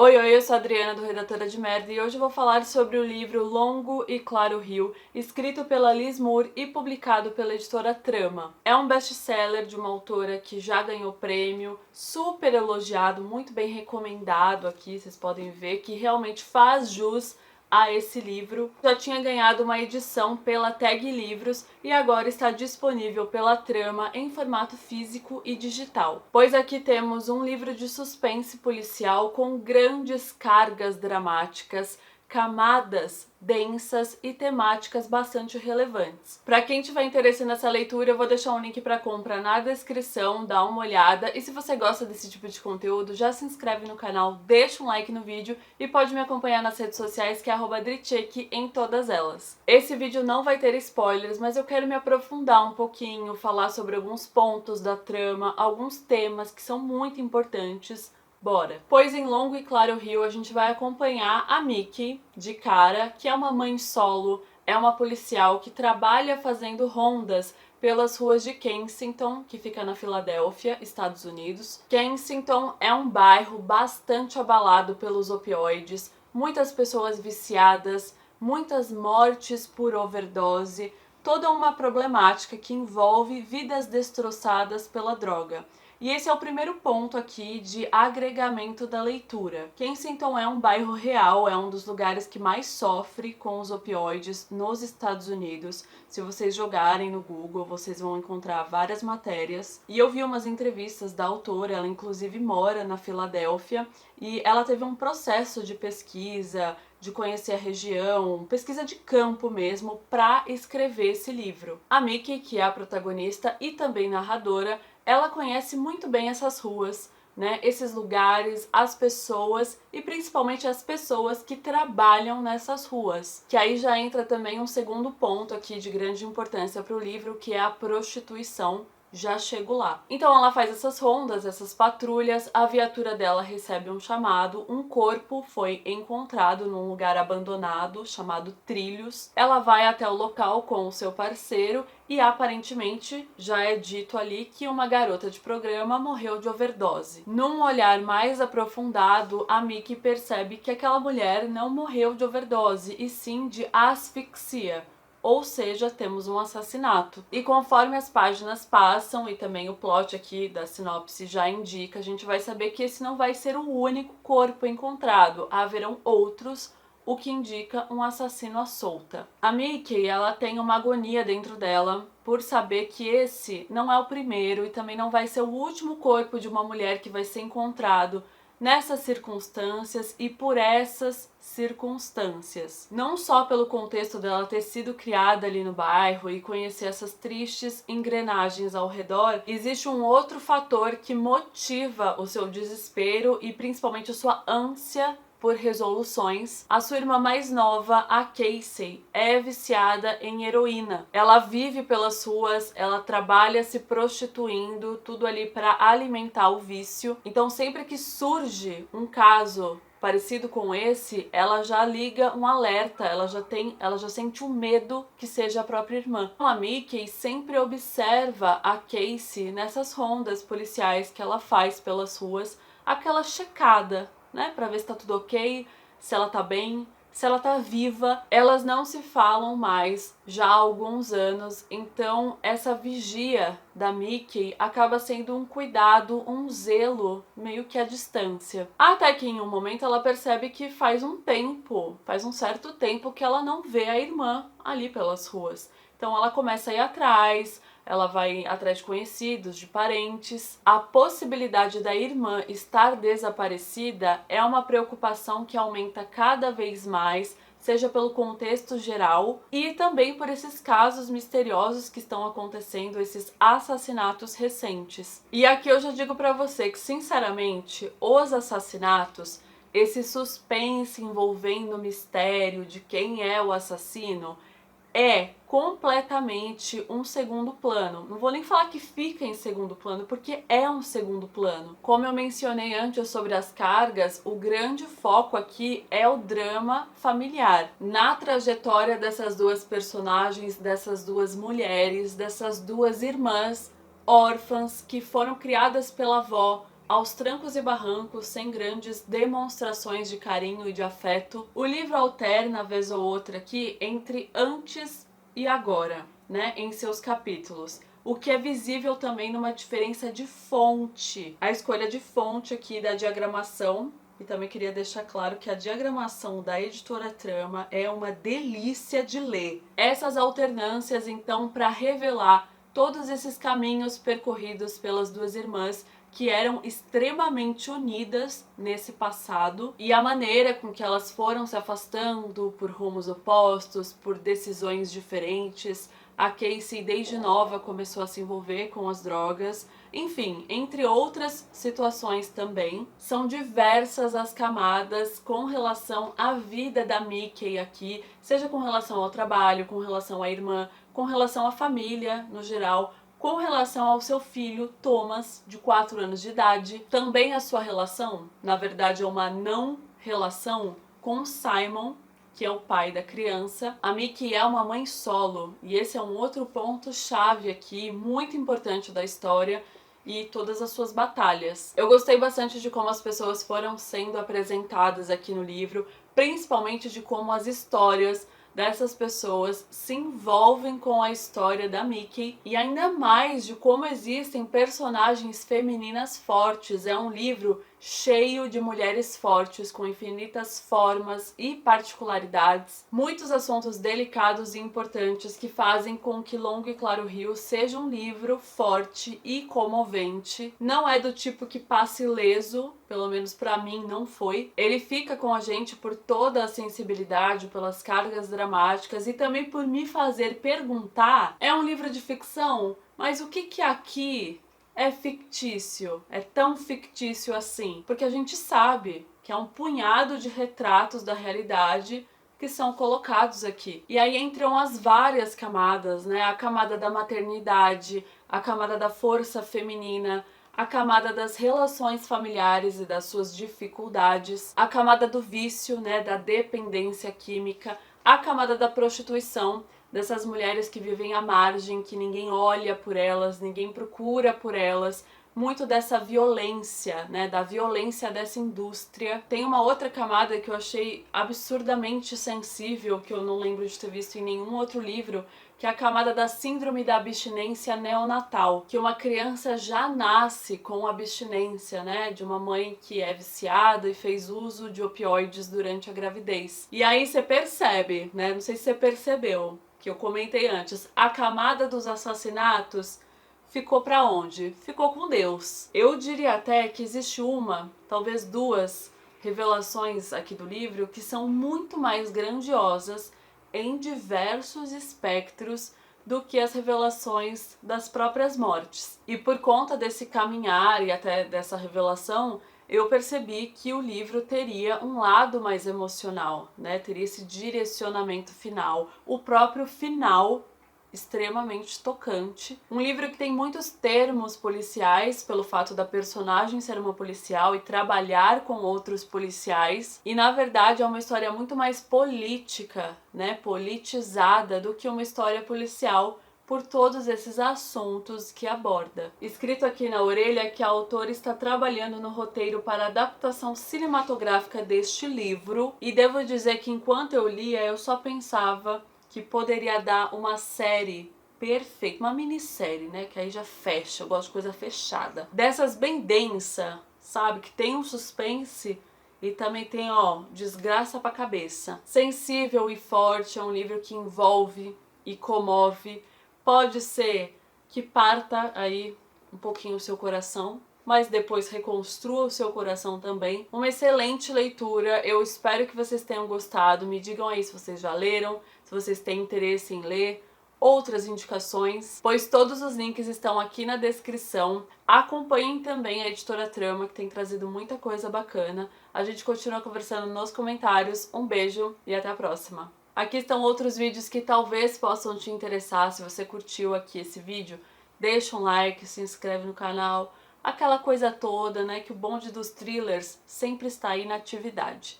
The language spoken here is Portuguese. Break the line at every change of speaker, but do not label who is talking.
Oi, eu sou a Adriana do Redatora de Merda e hoje eu vou falar sobre o livro Longo e Claro Rio, escrito pela Liz Moore e publicado pela editora Trama. É um best-seller de uma autora que já ganhou prêmio, super elogiado, muito bem recomendado aqui, vocês podem ver que realmente faz jus a esse livro. Já tinha ganhado uma edição pela Tag Livros e agora está disponível pela Trama em formato físico e digital. Pois aqui temos um livro de suspense policial com grandes cargas dramáticas, camadas densas e temáticas bastante relevantes. Para quem tiver interesse nessa leitura, eu vou deixar um link para compra na descrição, dá uma olhada. E se você gosta desse tipo de conteúdo, já se inscreve no canal, deixa um like no vídeo e pode me acompanhar nas redes sociais, que é @drichek em todas elas. Esse vídeo não vai ter spoilers, mas eu quero me aprofundar um pouquinho, falar sobre alguns pontos da trama, alguns temas que são muito importantes. Bora! Pois em Longo e Claro Rio a gente vai acompanhar a Mickey, de cara, que é uma mãe solo, é uma policial que trabalha fazendo rondas pelas ruas de Kensington, que fica na Filadélfia, Estados Unidos. Kensington é um bairro bastante abalado pelos opioides, muitas pessoas viciadas, muitas mortes por overdose, toda uma problemática que envolve vidas destroçadas pela droga. E esse é o primeiro ponto aqui de agregamento da leitura. Kensington é um bairro real, é um dos lugares que mais sofre com os opioides nos Estados Unidos. Se vocês jogarem no Google, vocês vão encontrar várias matérias. E eu vi umas entrevistas da autora, ela inclusive mora na Filadélfia, e ela teve um processo de pesquisa, de conhecer a região, pesquisa de campo mesmo, para escrever esse livro. A Mickey, que é a protagonista e também narradora, ela conhece muito bem essas ruas, né? Esses lugares, as pessoas e principalmente as pessoas que trabalham nessas ruas. Que aí já entra também um segundo ponto aqui de grande importância para o livro, que é a prostituição. Já chego lá. Então ela faz essas rondas, essas patrulhas, a viatura dela recebe um chamado, um corpo foi encontrado num lugar abandonado chamado Trilhos. Ela vai até o local com o seu parceiro e aparentemente já é dito ali que uma garota de programa morreu de overdose. Num olhar mais aprofundado, a Mickey percebe que aquela mulher não morreu de overdose, e sim de asfixia. Ou seja, temos um assassinato. E conforme as páginas passam, e também o plot aqui da sinopse já indica, a gente vai saber que esse não vai ser o único corpo encontrado. Haverão outros, o que indica um assassino à solta. A Mickey, ela tem uma agonia dentro dela por saber que esse não é o primeiro e também não vai ser o último corpo de uma mulher que vai ser encontrado nessas circunstâncias e por essas circunstâncias. Não só pelo contexto dela ter sido criada ali no bairro e conhecer essas tristes engrenagens ao redor, existe um outro fator que motiva o seu desespero e principalmente a sua ânsia por resoluções. A sua irmã mais nova, a Casey, é viciada em heroína. Ela vive pelas ruas, ela trabalha se prostituindo, tudo ali para alimentar o vício. Então sempre que surge um caso parecido com esse, ela já liga um alerta, ela já sente um medo que seja a própria irmã. A Mickey sempre observa a Casey nessas rondas policiais que ela faz pelas ruas, aquela checada, né, pra ver se tá tudo ok, se ela tá bem, se ela tá viva. Elas não se falam mais já há alguns anos, então essa vigia da Mickey acaba sendo um cuidado, um zelo meio que à distância. Até que em um momento ela percebe que faz um certo tempo que ela não vê a irmã ali pelas ruas. Então ela começa a ir atrás, ela vai atrás de conhecidos, de parentes. A possibilidade da irmã estar desaparecida é uma preocupação que aumenta cada vez mais, seja pelo contexto geral e também por esses casos misteriosos que estão acontecendo, esses assassinatos recentes. E aqui eu já digo pra você que, sinceramente, os assassinatos, esse suspense envolvendo o mistério de quem é o assassino, é completamente um segundo plano. Não vou nem falar que fica em segundo plano, porque é um segundo plano. Como eu mencionei antes sobre as cargas, o grande foco aqui é o drama familiar. Na trajetória dessas duas personagens, dessas duas mulheres, dessas duas irmãs órfãs que foram criadas pela avó, aos trancos e barrancos, sem grandes demonstrações de carinho e de afeto. O livro alterna, vez ou outra aqui, entre antes e agora, né, em seus capítulos. O que é visível também numa diferença de fonte. A escolha de fonte aqui da diagramação. E também queria deixar claro que a diagramação da Editora Trama é uma delícia de ler. Essas alternâncias, então, para revelar todos esses caminhos percorridos pelas duas irmãs que eram extremamente unidas nesse passado e a maneira com que elas foram se afastando por rumos opostos, por decisões diferentes. A Casey, desde nova, começou a se envolver com as drogas. Enfim, entre outras situações também, são diversas as camadas com relação à vida da Mickey aqui, seja com relação ao trabalho, com relação à irmã, com relação à família no geral, com relação ao seu filho, Thomas, de 4 anos de idade. Também a sua relação, na verdade é uma não relação, com Simon, que é o pai da criança. A Mickey é uma mãe solo, e esse é um outro ponto chave aqui, muito importante da história e todas as suas batalhas. Eu gostei bastante de como as pessoas foram sendo apresentadas aqui no livro, principalmente de como as histórias dessas pessoas se envolvem com a história da Mickey e ainda mais de como existem personagens femininas fortes. É um livro cheio de mulheres fortes com infinitas formas e particularidades, muitos assuntos delicados e importantes que fazem com que Longo e Claro Rio seja um livro forte e comovente. Não é do tipo que passe ileso, pelo menos pra mim não foi. Ele fica com a gente por toda a sensibilidade, pelas cargas dramáticas e também por me fazer perguntar: é um livro de ficção? Mas o que aqui é fictício? É tão fictício assim? Porque a gente sabe que é um punhado de retratos da realidade que são colocados aqui. E aí entram as várias camadas, né? A camada da maternidade, a camada da força feminina, a camada das relações familiares e das suas dificuldades, a camada do vício, né, da dependência química, a camada da prostituição, dessas mulheres que vivem à margem, que ninguém olha por elas, ninguém procura por elas, muito dessa violência, né, da violência dessa indústria. Tem uma outra camada que eu achei absurdamente sensível, que eu não lembro de ter visto em nenhum outro livro, que é a camada da síndrome da abstinência neonatal, que uma criança já nasce com abstinência, né, de uma mãe que é viciada e fez uso de opioides durante a gravidez. E aí você percebe, né, não sei se você percebeu, que eu comentei antes, a camada dos assassinatos ficou pra onde? Ficou com Deus. Eu diria até que existe uma, talvez duas, revelações aqui do livro que são muito mais grandiosas em diversos espectros do que as revelações das próprias mortes. E por conta desse caminhar e até dessa revelação, eu percebi que o livro teria um lado mais emocional, né? Teria esse direcionamento final, o próprio final extremamente tocante. Um livro que tem muitos termos policiais, pelo fato da personagem ser uma policial e trabalhar com outros policiais, e na verdade é uma história muito mais política, né? Politizada do que uma história policial, por todos esses assuntos que aborda. Escrito aqui na orelha que a autora está trabalhando no roteiro para a adaptação cinematográfica deste livro, e devo dizer que enquanto eu lia eu só pensava que poderia dar uma série perfeita, uma minissérie, né, que aí já fecha, eu gosto de coisa fechada. Dessas bem densa, sabe, que tem um suspense e também tem, ó, desgraça pra cabeça. Sensível e forte, é um livro que envolve e comove. Pode ser que parta aí um pouquinho o seu coração, mas depois reconstrua o seu coração também. Uma excelente leitura, eu espero que vocês tenham gostado. Me digam aí se vocês já leram, se vocês têm interesse em ler, outras indicações, pois todos os links estão aqui na descrição. Acompanhem também a Editora Trama, que tem trazido muita coisa bacana. A gente continua conversando nos comentários. Um beijo e até a próxima! Aqui estão outros vídeos que talvez possam te interessar. Se você curtiu aqui esse vídeo, deixa um like, se inscreve no canal, aquela coisa toda, né, que o bonde dos thrillers sempre está aí na atividade.